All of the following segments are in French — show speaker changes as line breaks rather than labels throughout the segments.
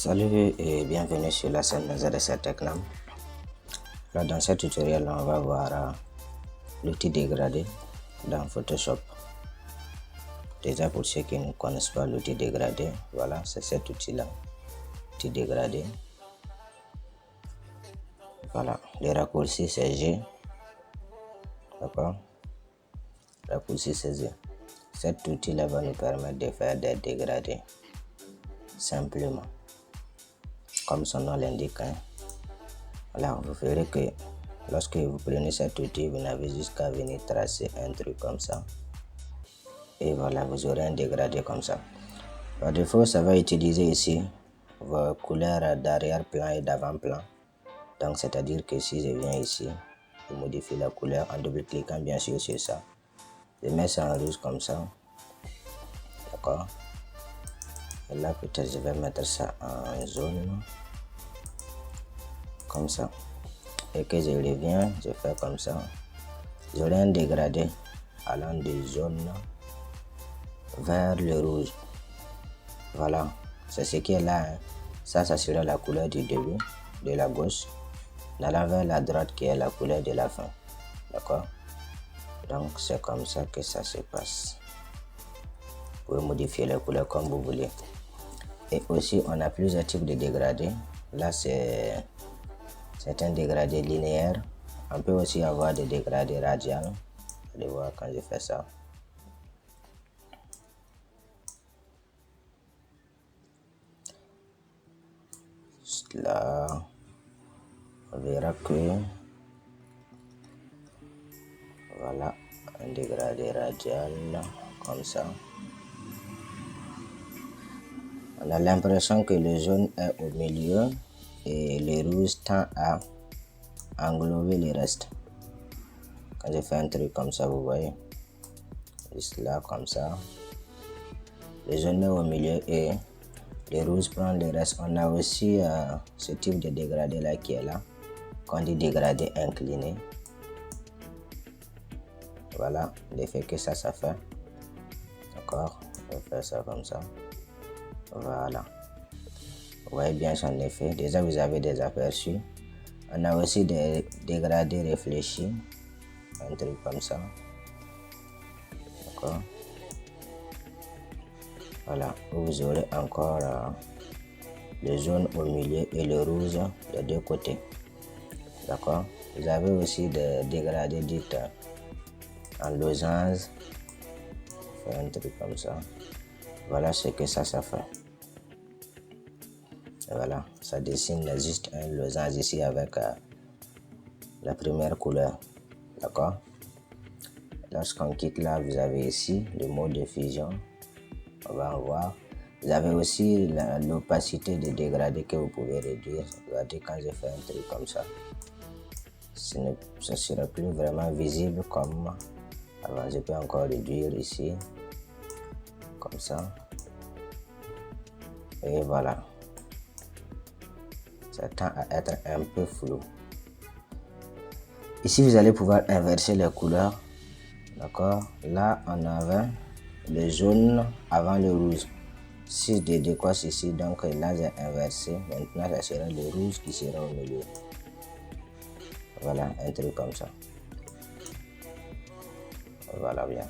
Salut et bienvenue sur la chaîne ZSR Technam. Là, dans ce tutoriel, on va voir l'outil dégradé dans Photoshop. Déjà, pour ceux qui ne connaissent pas l'outil dégradé, voilà, c'est cet outil-là, outil dégradé. Voilà, les raccourcis c'est G, d'accord, raccourci c'est G. Cet outil-là va nous permettre de faire des dégradés simplement, comme son nom l'indique. Voilà, vous verrez que lorsque vous prenez cet outil, vous n'avez juste qu'à venir tracer un truc comme ça. Et voilà, vous aurez un dégradé comme ça. Par défaut, ça va utiliser ici vos couleurs d'arrière-plan et d'avant-plan. Donc, c'est-à-dire que si je viens ici, je modifie la couleur en double-cliquant bien sûr sur ça. Je mets ça en rouge comme ça. D'accord. Et là, peut-être je vais mettre ça en jaune. Comme ça. Et que je reviens, je fais comme ça. J'aurai un dégradé allant du jaune vers le rouge. Voilà, c'est ce qui est là. Ça sera la couleur du début, de la gauche, allant vers la droite qui est la couleur de la fin. D'accord? Donc c'est comme ça que ça se passe. Vous pouvez modifier les couleurs comme vous voulez. Et aussi, on a plusieurs types de dégradés. Là, c'est un dégradé linéaire. On peut aussi avoir des dégradés radiales. Vous allez voir quand je fais ça. Là, on verra que voilà un dégradé radial comme ça. On a l'impression que le jaune est au milieu et le rouge tend à englober le reste. Quand je fais un truc comme ça, vous voyez, juste là comme ça, le jaune est au milieu et le rouge prend le reste. On a aussi ce type de dégradé là qui est là, qu'on dit dégradé incliné. Voilà l'effet que ça fait. D'accord, on va faire ça comme ça. Voilà, vous voyez bien son effet. Déjà vous avez des aperçus. On a aussi des dégradés réfléchis, un truc comme ça. D'accord. Voilà, vous aurez encore le jaune au milieu et le rouge des deux côtés. D'accord. Vous avez aussi des dégradés dits en losange. Fait un truc comme ça. Voilà ce que ça fait. Et voilà, ça dessine juste un losange ici avec la première couleur. D'accord. Lorsqu'on quitte là, vous avez ici le mode de fusion. On va en voir. Vous avez aussi l'opacité de dégradé que vous pouvez réduire. Regardez quand je fais un truc comme ça. Ça ne sera plus vraiment visible comme avant. Je peux encore réduire ici. Comme ça. Et voilà. Ça tend à être un peu flou. Ici, vous allez pouvoir inverser les couleurs. D'accord. Là, on avait le jaune avant le rouge. Si je décoche ici, donc là j'ai inversé. Maintenant, ça sera le rouge qui sera au milieu. Voilà, un truc comme ça. Voilà bien.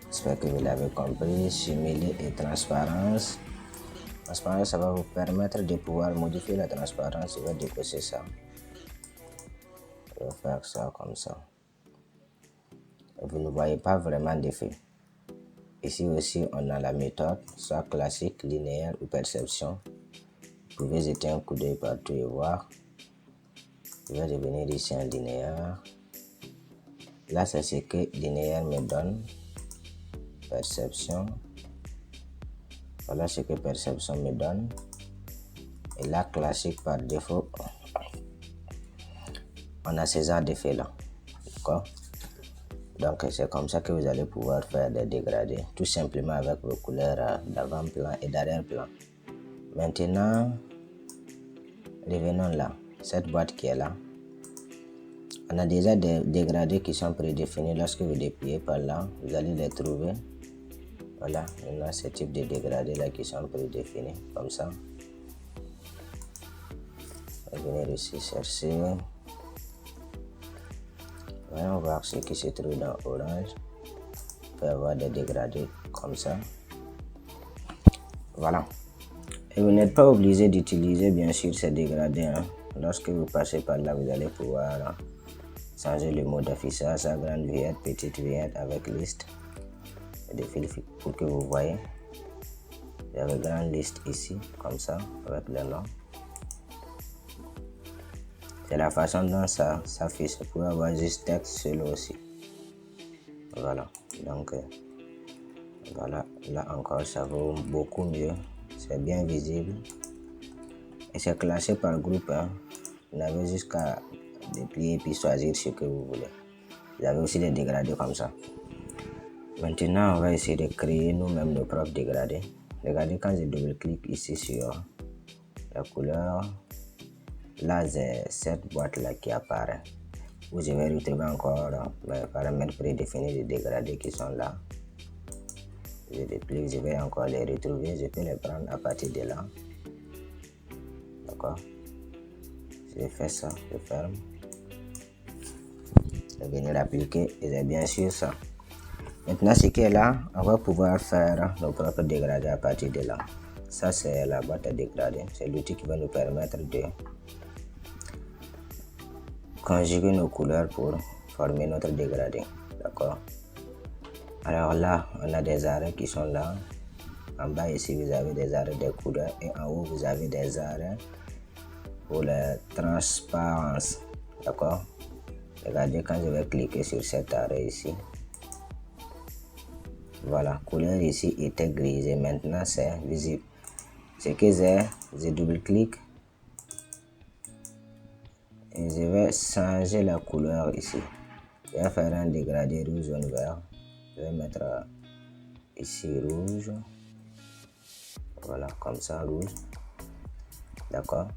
J'espère que vous l'avez compris. Simuler et transparence. Transparence, ça va vous permettre de pouvoir modifier la transparence. Je vais décocher ça. Je vais faire ça comme ça. Vous ne voyez pas vraiment d'effet. Ici aussi, on a la méthode, soit classique, linéaire ou perception. Vous pouvez jeter un coup d'œil partout et voir. Je vais revenir ici en linéaire. Là, c'est ce que linéaire me donne. Perception. Voilà ce que perception me donne. Et là, classique par défaut, on a ces genres d'effets là. D'accord? Donc, c'est comme ça que vous allez pouvoir faire des dégradés. Tout simplement avec vos couleurs d'avant-plan et d'arrière-plan. Maintenant, revenons là. Cette boîte qui est là. On a déjà des dégradés qui sont prédéfinis. Lorsque vous dépliez par là, vous allez les trouver. Voilà, on a ce type de dégradés là qui sont prédéfinis comme ça. Je vais venir ici chercher. Voyons voir ce qui se trouve dans orange. On peut avoir des dégradés comme ça. Voilà. Et vous n'êtes pas obligé d'utiliser bien sûr ces dégradés. Hein. Lorsque vous passez par là, vous allez pouvoir changer le mode d'affichage à grande vignette, petite vignette avec liste et des fils pour que vous voyez. Il y a une grande liste ici, comme ça, avec le nom. C'est la façon dont ça s'affiche. Vous pouvez avoir juste texte seul aussi. Voilà. Donc, voilà. Là encore, ça vaut beaucoup mieux. C'est bien visible. Et c'est classé par groupe. Hein. Vous n'avez juste qu'à déplier puis choisir ce que vous voulez. Vous avez aussi des dégradés comme ça. Maintenant, on va essayer de créer nous-mêmes nos propres dégradés. Regardez quand je double-clique ici sur la couleur. Là, j'ai cette boîte-là qui apparaît. Où je vais retrouver encore mes paramètres prédéfinis de dégradés qui sont là. Je déplique, je vais encore les retrouver. Je peux les prendre à partir de là. D'accord? Je fais ça, je ferme. Je vais venir appliquer et c'est bien sûr ça. Maintenant, ce qui est là, on va pouvoir faire nos propres dégradés à partir de là. Ça, c'est la boîte à dégradés. C'est l'outil qui va nous permettre de conjuguer nos couleurs pour former notre dégradé. D'accord? Alors là, on a des arrêts qui sont là. En bas ici, vous avez des arrêts de couleurs et en haut, vous avez des arrêts pour la transparence. D'accord? Regardez quand je vais cliquer sur cet arrêt ici. Voilà, couleur ici était grise et maintenant c'est visible. Ce que je double-clique et je vais changer la couleur ici. Je vais faire un dégradé rouge, jaune, vert. Je vais mettre ici rouge. Voilà, comme ça, rouge. D'accord.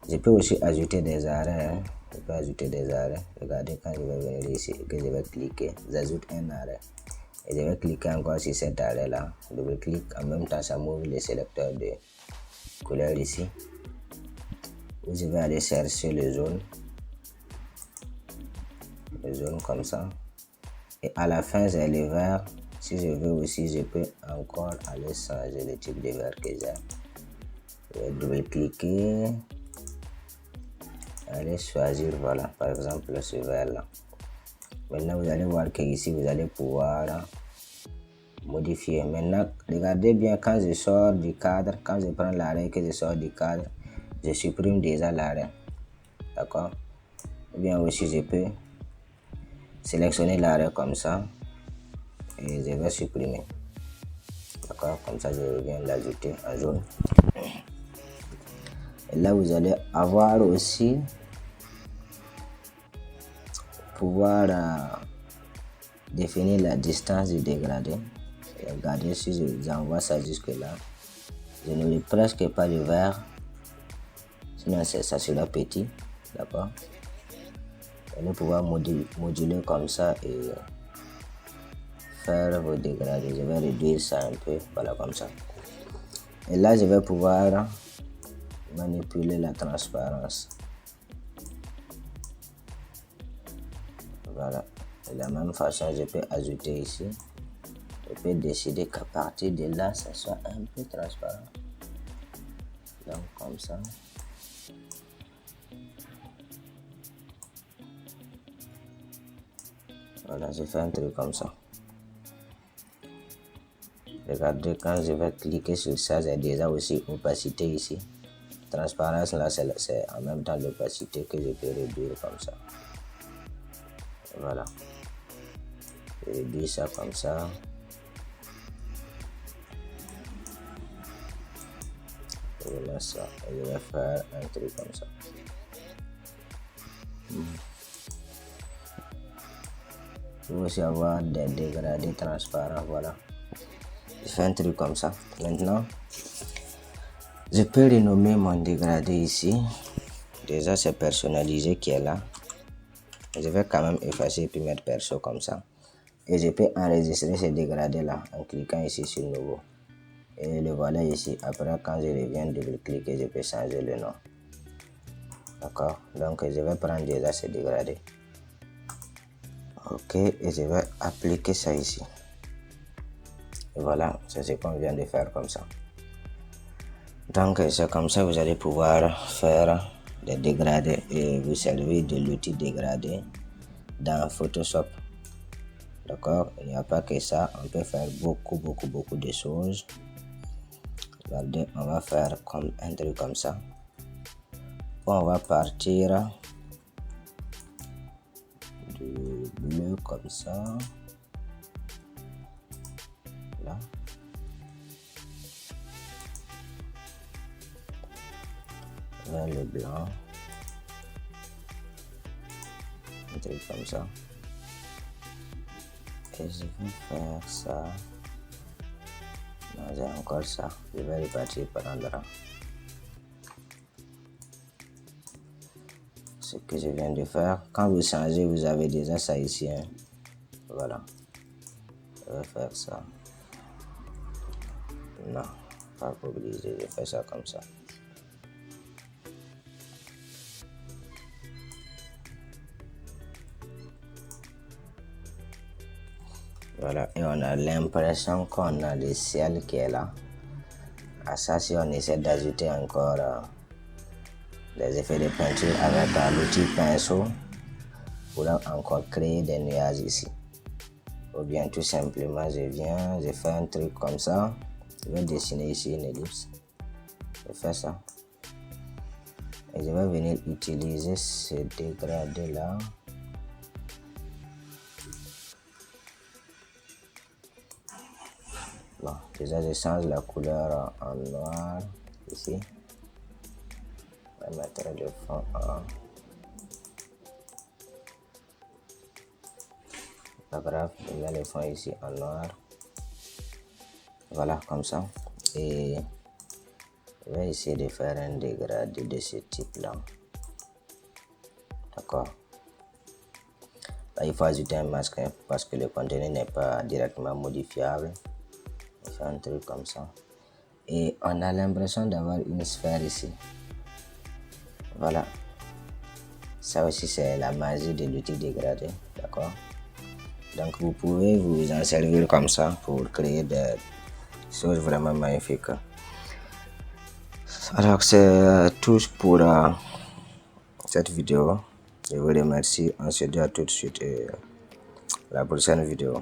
Je peux aussi ajouter des arrêts. Hein. Je peux ajouter des arrêts. Regardez quand je vais venir ici, que je vais cliquer. J'ajoute un arrêt. Et je vais cliquer encore sur cet arrêt là. Double-clic, en même temps ça m'ouvre le sélecteur de couleur ici. Où je vais aller chercher le jaune. Le jaune comme ça. Et à la fin j'ai le vert. Si je veux aussi, je peux encore aller changer le type de vert que j'ai. Je vais double-cliquer. Allez choisir, voilà, par exemple ce vert là. Maintenant vous allez voir que ici vous allez pouvoir modifier. Maintenant regardez bien quand je sors du cadre, quand je prends l'arrêt que je sors du cadre, je supprime déjà l'arrêt. D'accord? Ou bien aussi je peux sélectionner l'arrêt comme ça et je vais supprimer. D'accord? Comme ça je viens l'ajouter en jaune. Et là vous allez avoir aussi pouvoir définir la distance du dégradé. Et regardez si j'envoie ça jusque là, je n'aurai presque pas de vert, sinon ça sera petit. D'accord? Vous allez pouvoir moduler comme ça et faire vos dégradés. Je vais réduire ça un peu, voilà, comme ça. Et là je vais pouvoir manipuler la transparence. Voilà, de la même façon je peux ajouter ici. Je peux décider qu'à partir de là ça soit un peu transparent. Donc comme ça. Voilà, je fais un truc comme ça. Regardez quand je vais cliquer sur ça, j'ai déjà aussi opacité ici. Transparence là, c'est en même temps l'opacité que je peux réduire comme ça. Voilà. Je réduis ça comme ça. Voilà ça. Et je vais faire un truc comme ça. Il faut aussi avoir des dégradés transparents. Voilà. Je fais un truc comme ça. Maintenant, je peux renommer mon dégradé ici. Déjà, c'est personnalisé qui est là. Je vais quand même effacer et puis mettre perso comme ça. Et je peux enregistrer ce dégradé là en cliquant ici sur nouveau. Et le voilà ici. Après, quand je reviens double-cliquer, je peux changer le nom. D'accord, donc je vais prendre déjà ce dégradé. Ok, et je vais appliquer ça ici. Et voilà, c'est ce qu'on vient de faire comme ça. Donc c'est comme ça que vous allez pouvoir faire des dégradés et vous servir de l'outil dégradé dans Photoshop. D'accord, il n'y a pas que ça, on peut faire beaucoup de choses. Regardez, on va faire comme un truc comme ça. On va partir du bleu comme ça. Là. Vers le blanc. Un truc comme ça. Et je vais faire ça. Non, j'ai encore ça. Je vais repartir par endroit. Ce que je viens de faire. Quand vous changez, vous avez déjà ça ici. Hein. Voilà. Je vais faire ça. Non, pas obligé. Je fais ça comme ça. Voilà, et on a l'impression qu'on a le ciel qui est là. À ça, si on essaie d'ajouter encore des effets de peinture avec l'outil pinceau, pour encore créer des nuages ici. Ou bien tout simplement, je fais un truc comme ça. Je vais dessiner ici une ellipse. Je fais ça. Et je vais venir utiliser ce dégradé là. Bon, déjà je change la couleur en noir ici. Je vais mettre le fond en... Pas grave, je mets le fond ici en noir. Voilà, comme ça. Et je vais essayer de faire un dégradé de ce type là. D'accord. Là, il faut ajouter un masque hein, parce que le contenu n'est pas directement modifiable. On fait un truc comme ça. Et on a l'impression d'avoir une sphère ici. Voilà. Ça aussi, c'est la magie de l'outil dégradé. D'accord. Donc, vous pouvez vous en servir comme ça pour créer des choses vraiment magnifiques. Alors, c'est tout pour cette vidéo. Je vous remercie. On se dit à tout de suite et à la prochaine vidéo.